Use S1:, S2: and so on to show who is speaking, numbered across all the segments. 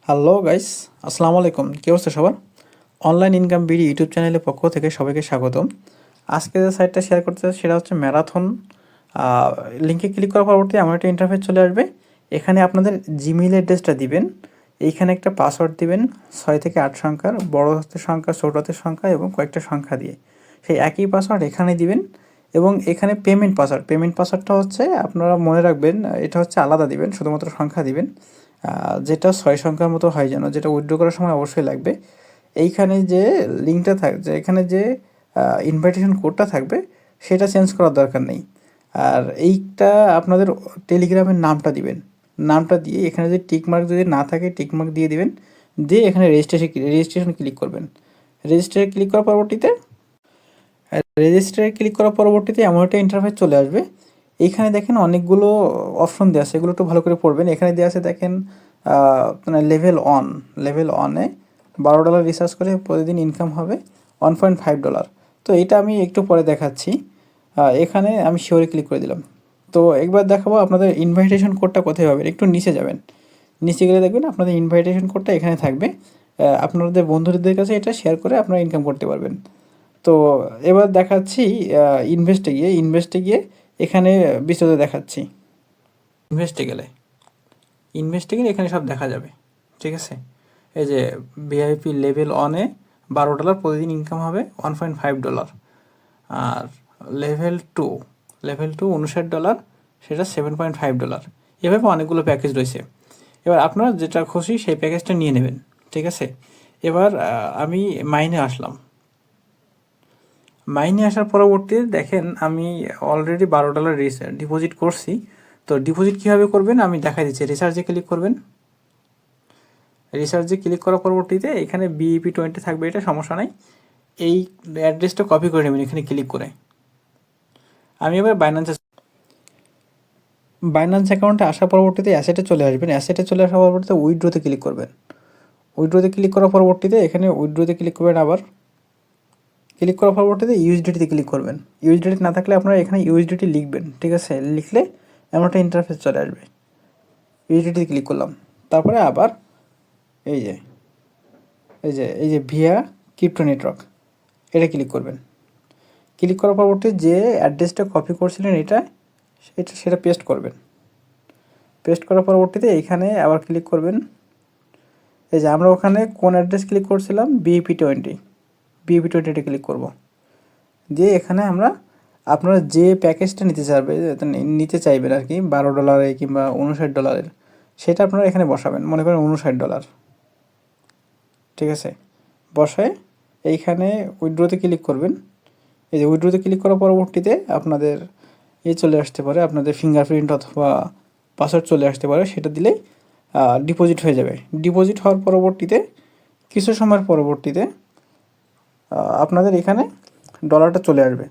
S1: Hello guys, আসসালামু আলাইকুম। কী অবস্থা সবার? অনলাইন ইনকাম বিডি ইউটিউব চ্যানেলের পক্ষ থেকে সবাইকে স্বাগতম। আজকে যে সাইটটা শেয়ার করতে চাই সেটা হচ্ছে ম্যারাথন। লিঙ্কে ক্লিক করার পরবর্তী এমন একটা ইন্টারফেস চলে আসবে। এখানে আপনাদের জিমেইল অ্যাড্রেসটা দিবেন। এইখানে একটা পাসওয়ার্ড দিবেন 6 থেকে 8 সংখ্যার, বড় হাতের সংখ্যা, ছোট হাতের সংখ্যা এবং কয়েকটা সংখ্যা দিয়ে। সেই একই পাসওয়ার্ড এখানে দিবেন এবং এখানে পেমেন্ট পাসওয়ার্ডটা হচ্ছে আপনারা মনে রাখবেন, এটা হচ্ছে আলাদা দিবেন, শুধুমাত্র সংখ্যা দিবেন। যেটা 6 সংখ্যার মতো হয় যেন, যেটা উইথড্র করার সময় অবশ্যই লাগবে। এইখানে যে লিঙ্কটা যে এখানে যে ইনভাইটেশন কোডটা থাকবে সেটা চেঞ্জ করার দরকার নেই। আর এইটা আপনাদের টেলিগ্রামের নামটা দিবেন। নামটা দিয়ে এখানে যদি টিকমার্ক যদি না থাকে টিকমার্ক দিয়ে দিবেন। দিয়ে এখানে রেজিস্ট্রেশন ক্লিক করবেন। রেজিস্ট্রেশন ক্লিক করার পরবর্তীতে এমন একটা ইন্টারফেস চলে আসবে। এইখানে দেখেন অনেকগুলো অপশন দেওয়া আছে, এগুলো একটু ভালো করে পড়বেন। এখানে দেওয়া আছে দেখেন মানে লেভেল অনে $12 রিচার্জ করে প্রতিদিন ইনকাম হবে $1.5। তো এটা আমি একটু পরে দেখাচ্ছি। এখানে আমি শিওরে ক্লিক করে দিলাম। তো একবার দেখাবো আপনাদের ইনভাইটেশন কোডটা কোথায় পাবেন। একটু নিচে যাবেন, নিচে গেলে দেখবেন আপনাদের ইনভাইটেশন কোডটা এখানে থাকবে। আপনাদের বন্ধুদের কাছে এটা শেয়ার করে আপনারা ইনকাম করতে পারবেন। তো এবার দেখাচ্ছি ইনভেস্টে গিয়ে এখানে বিস্তারিত দেখাচ্ছি। ইনভেস্টে গেলে এখানে সব দেখা যাবে, ঠিক আছে। এই যে ভিআইপি লেভেল অনে $12 প্রতিদিন ইনকাম হবে $1.5। আর লেভেল টু $59, সেটা $7.5। এভাবে অনেকগুলো প্যাকেজ রয়েছে। এবার আপনারা যেটা খুশি সেই প্যাকেজটা নিয়ে নেবেন, ঠিক আছে। এবার আমি মাইনে আসার পরবর্তীতে দেখেন আমি অলরেডি $12 ডিপোজিট করছি। তো ডিপোজিট কীভাবে করবেন আমি দেখাই দিচ্ছি। রিচার্জে ক্লিক করবেন। রিচার্জে ক্লিক করার পরবর্তীতে এখানে BEP20 থাকবে, এটা সমস্যা নাই। এই অ্যাড্রেসটা কপি করে নেবেন এখানে ক্লিক করে। আমি এবার বাইন্যান্স অ্যাকাউন্টে আসার পরবর্তীতে অ্যাসেটে চলে আসবেন। অ্যাসেটে চলে আসার পরবর্তীতে উইথড্রোতে ক্লিক করবেন। উইথড্রোতে ক্লিক করার পরবর্তীতে এখানে উইথড্রোতে ক্লিক করবেন। আবার ক্লিক করার পরবর্তীতে ইউএসডিটিতে ক্লিক করবেন। ইউএসডিটি না থাকলে আপনারা এখানে ইউএসডিটি লিখবেন, ঠিক আছে। লিখলে এমন একটা ইন্টারফেস চলে আসবে। ইউএসডিটিতে ক্লিক করলাম। তারপরে আবার এই যে ভিয়া ক্রিপ্টো নেটওয়ার্ক, এটা ক্লিক করবেন। ক্লিক করার পরবর্তী যে অ্যাড্রেসটা কপি করছিলেন সেটা পেস্ট করবেন। পেস্ট করার পরবর্তীতে এইখানে আবার ক্লিক করবেন। এই যে আমরা ওখানে কোন অ্যাড্রেস ক্লিক করছিলাম, BEP20 ক্লিক করব। দিয়ে এখানে আপনারা যে প্যাকেজটা নিতে চাইবেন আর কি, $12 কিংবা $59, সেটা আপনারা এখানে বসাবেন। মনে করেন $59, ঠিক আছে। বসায় এইখানে উইথড্রোতে ক্লিক করবেন। এই যে উইথড্রোতে ক্লিক করার পরবর্তীতে আপনাদের চলে আসতে পারে, আপনাদের ফিঙ্গারপ্রিন্ট অথবা পাসওয়ার্ড চলে আসতে পারে। সেটা দিলেই ডিপোজিট হয়ে যাবে। ডিপোজিট হওয়ার পরবর্তীতে কিছু সময়ের পরবর্তীতে আপনাদের এখানে ডলারটা চলে আসবে।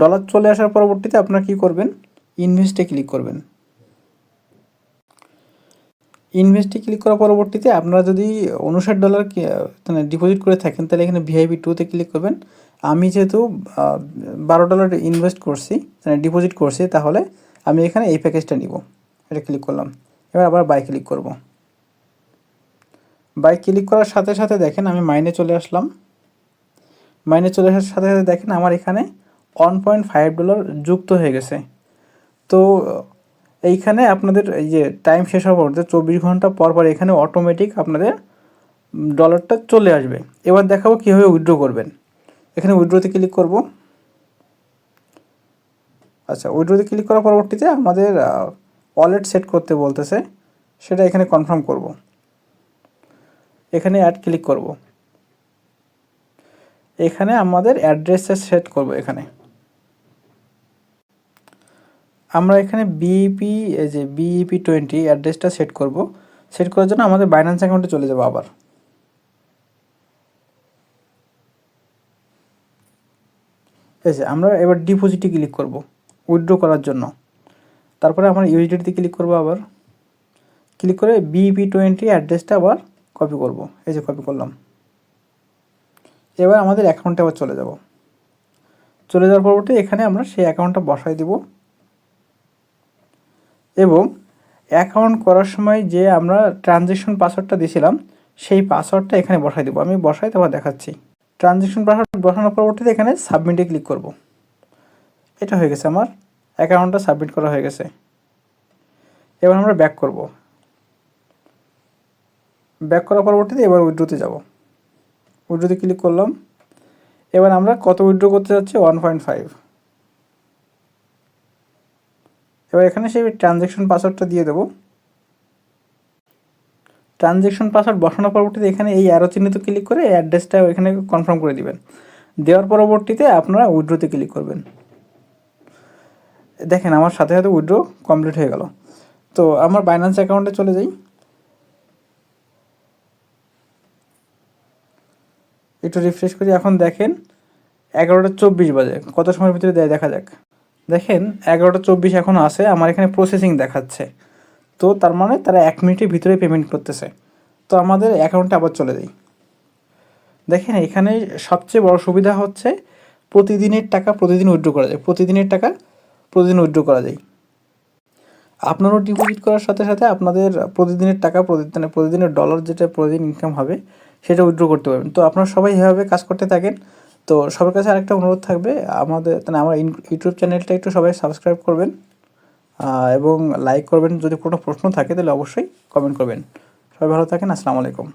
S1: ডলার চলে আসার পরবর্তীতে আপনারা কী করবেন, ইনভেস্টে ক্লিক করবেন। ইনভেস্টে ক্লিক করার পরবর্তীতে আপনারা যদি $59 মানে ডিপোজিট করে থাকেন তাহলে এখানে VIP2তে ক্লিক করবেন। আমি যেহেতু $12 ইনভেস্ট করছি, মানে ডিপোজিট করছি, তাহলে আমি এখানে এই প্যাকেজটা নিব। এটা ক্লিক করলাম। এবার আবার বাই ক্লিক করব। বাই ক্লিক করার সাথে সাথে দেখেন আমি মাইনে চলে আসলাম। মাইনে চলে আসার সাথে সাথে দেখেন আমার এখানে $1.5 যুক্ত হয়ে গেছে। তো এইখানে আপনাদের এই যে টাইম শেষ হওয়ার পর 24 ঘন্টা পর পর এখানে অটোমেটিক আপনাদের ডলারটা চলে আসবে। এবার দেখাবো কীভাবে উইথড্র করবেন। এখানে উইথড্রোতে ক্লিক করব। আচ্ছা, উইথড্রোতে ক্লিক করার পরবর্তীতে আমাদের ওয়ালেট সেট করতে বলতেছে, সেটা এখানে কনফার্ম করব। এখানে অ্যাড ক্লিক করব। এখানে আমাদের অ্যাড্রেসটা সেট করব। এখানে আমরা এখানে BEP20 অ্যাড্রেসটা সেট করব। সেট করার জন্য আমাদের বাইন্যান্স অ্যাকাউন্টে চলে যাব। আবার এই যে আমরা এবার ডিপোজিটে ক্লিক করব উইথড্র করার জন্য। তারপরে আমরা ইউএসডিটিতে ক্লিক করব। আবার ক্লিক করে BEP20 অ্যাড্রেসটা আবার কপি করব। এই যে কপি করলাম। এবার আমাদের অ্যাকাউন্টে আবার চলে যাব। চলে যাওয়ার পরবর্তী এখানে আমরা সেই অ্যাকাউন্টটা বসাই দেব এবং অ্যাকাউন্ট করার সময় যে আমরা ট্রানজ্যাকশন পাসওয়ার্ডটা দিয়েছিলাম সেই পাসওয়ার্ডটা এখানে বসাই দেবো। আমি বসাই তারপর দেখাচ্ছি। ট্রানজ্যাকশন পাসওয়ার্ড বসানোর পরবর্তীতে এখানে সাবমিটে ক্লিক করব। এটা হয়ে গেছে, আমার অ্যাকাউন্টটা সাবমিট করা হয়ে গেছে। এবার আমরা ব্যাক করব। ব্যাক করার পরবর্তীতে এবার উইথড্রোতে যাব। উইথড্রোতে ক্লিক করলাম। এবার আমরা কত উইথড্রো করতে যাচ্ছি? 1.5। এবার এখানে সেই ট্রানজ্যাকশন পাসওয়ার্ডটা দিয়ে দেবো। ট্রানজ্যাকশন পাসওয়ার্ড বসানোর পরবর্তীতে এখানে এই অ্যারো চিহ্নিত ক্লিক করে অ্যাড্রেসটা এখানে কনফার্ম করে দিবেন। দেওয়ার পরবর্তীতে আপনারা উইথড্রোতে ক্লিক করবেন। দেখেন আমার সাথে সাথে উইথড্রো কমপ্লিট হয়ে গেল। তো আমার বাইন্যান্স অ্যাকাউন্টে চলে যাই, একটু রিফ্রেশ করি। এখন দেখেন 11টা 24 বাজে। কত সময়ের ভিতরে দেয় দেখা যাক। দেখেন 11টা 24 এখনও আছে, আমার এখানে প্রসেসিং দেখাচ্ছে। তো তার মানে তারা 1 মিনিটের ভিতরে পেমেন্ট করতেছে। তো আমাদের অ্যাকাউন্টে আবার চলে যাই। দেখেন এখানে সবচেয়ে বড় সুবিধা হচ্ছে প্রতিদিনের টাকা প্রতিদিন উইথড্র করা যায়। প্রতিদিনের টাকা প্রতিদিন উইথড্র করা যায়। আপনারও ডিপোজিট করার সাথে সাথে আপনাদের প্রতিদিনের টাকা প্রতিদিনের ডলার যেটা প্রতিদিন ইনকাম হবে সেটা উইথড্র করতে পারবেন। তো আপনারা সবাই এভাবে কাজ করতে থাকেন। তো সবার কাছে আরেকটা অনুরোধ থাকবে, আমার ইউটিউব চ্যানেলটা একটু সবাই সাবস্ক্রাইব করবেন এবং লাইক করবেন। যদি কোনো প্রশ্ন থাকে তাহলে অবশ্যই কমেন্ট করবেন। সবাই ভালো থাকেন। আসসালামু আলাইকুম।